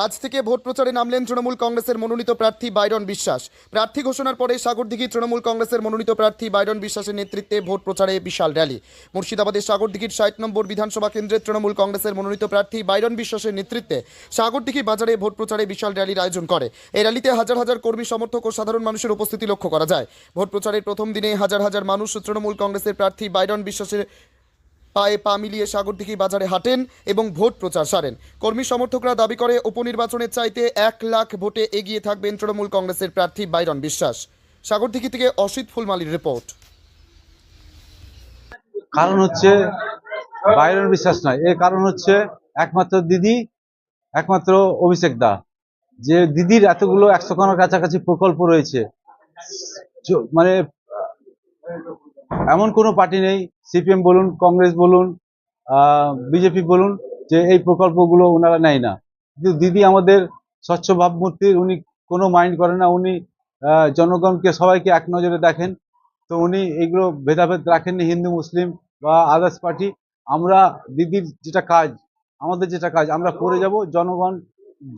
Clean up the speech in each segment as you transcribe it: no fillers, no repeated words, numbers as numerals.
আজ থেকে ভোট প্রচারে নামলেন তৃণমূল কংগ্রেসের মনোনীত প্রার্থী বাইরন বিশ্বাস। প্রার্থী ঘোষণার পরে সাগরদিঘি তৃণমূল কংগ্রেসের মনোনীত প্রার্থী বাইরন বিশ্বাসের নেতৃত্বে ভোট প্রচারে বিশাল র্যালি। মুর্শিদাবাদের সাগরদিঘির ৬০ নম্বর বিধানসভা কেন্দ্রের তৃণমূল কংগ্রেসের মনোনীত প্রার্থী বাইরন বিশ্বাসের নেতৃত্বে সাগরদিঘি বাজারে ভোট প্রচারে বিশাল র্যালির আয়োজন করে। এই র্যালিতে হাজার হাজার কর্মী সমর্থক ও সাধারণ মানুষের উপস্থিতি লক্ষ্য করা যায়। ভোট প্রচারের প্রথম দিনে হাজার হাজার মানুষ তৃণমূল কংগ্রেসের প্রার্থী বাইরন বিশ্বাসের পায়ে পা মিলিয়ে সাগরদিঘি বাজারে হাঁটেন এবং ভোট প্রচার সারেন। কর্মী সমর্থকরা দাবি করে উপনির্বাচনের চাইতে ১,০০,০০০ ভোটে এগিয়ে থাকবেন তৃণমূল কংগ্রেসের প্রার্থী বাইরন বিশ্বাস। সাগরদিঘি থেকে অসিত ফুলমালির রিপোর্ট। কারণ হচ্ছে বাইরন বিশ্বাস নয়, এর কারণ হচ্ছে একমাত্র দিদি, একমাত্র অভিষেক দা। যে দিদির এতগুলো ১০০ খানার কাছাকাছি প্রকল্প রয়েছে, মানে এমন কোনো পার্টি নেই, সিপিএম বলুন, কংগ্রেস বলুন, বিজেপি বলুন, যে এই প্রকল্পগুলো ওনারা নেয় না। কিন্তু দিদি আমাদের স্বচ্ছ ভাবমূর্তির, উনি কোনো মাইন্ড করেন না। উনি জনগণকে সবাইকে এক নজরে দেখেন। তো উনি এগুলো ভেদাভেদ রাখেননি, হিন্দু মুসলিম বা আদার্স পার্টি। আমরা দিদির যেটা কাজ, আমাদের যেটা কাজ আমরা করে যাব। জনগণ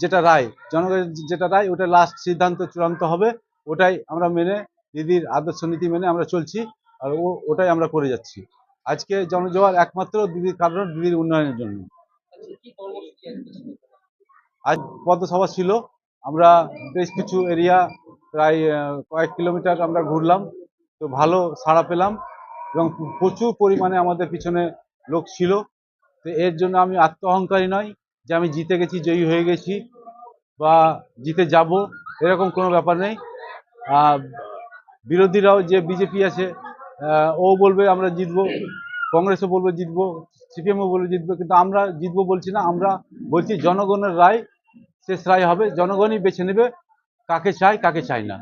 যেটা রায়, জনগণের যেটা রায়, ওটা লাস্ট সিদ্ধান্ত চূড়ান্ত হবে। ওটাই আমরা মেনে, দিদির আদর্শ নীতি মেনে আমরা চলছি, আর ওটাই আমরা করে যাচ্ছি। আজকে জনজোয়ার একমাত্র দিদির কারণ, দিদির উন্নয়নের জন্য। আজ পদসভা ছিল, আমরা বেশ কিছু এরিয়া, প্রায় কয়েক কিলোমিটার আমরা ঘুরলাম। তো ভালো সাড়া পেলাম এবং প্রচুর পরিমাণে আমাদের পিছনে লোক ছিল। তো এর জন্য আমি আত্ম অহংকারী নয় যে আমি জিতে গেছি, জয়ী হয়ে গেছি বা জিতে যাব, এরকম কোনো ব্যাপার নেই। বিরোধীরাও যে বিজেপি আছে, ও বলবে আমরা জিতবো, কংগ্রেসও বলবে জিতবো, সিপিএমও বলবে জিতবো, কিন্তু আমরা জিতবো বলছি না। আমরা বলছি জনগণের রায়, শেষ রায় হবে, জনগণই বেছে নেবে কাকে চাই কাকে চাই না।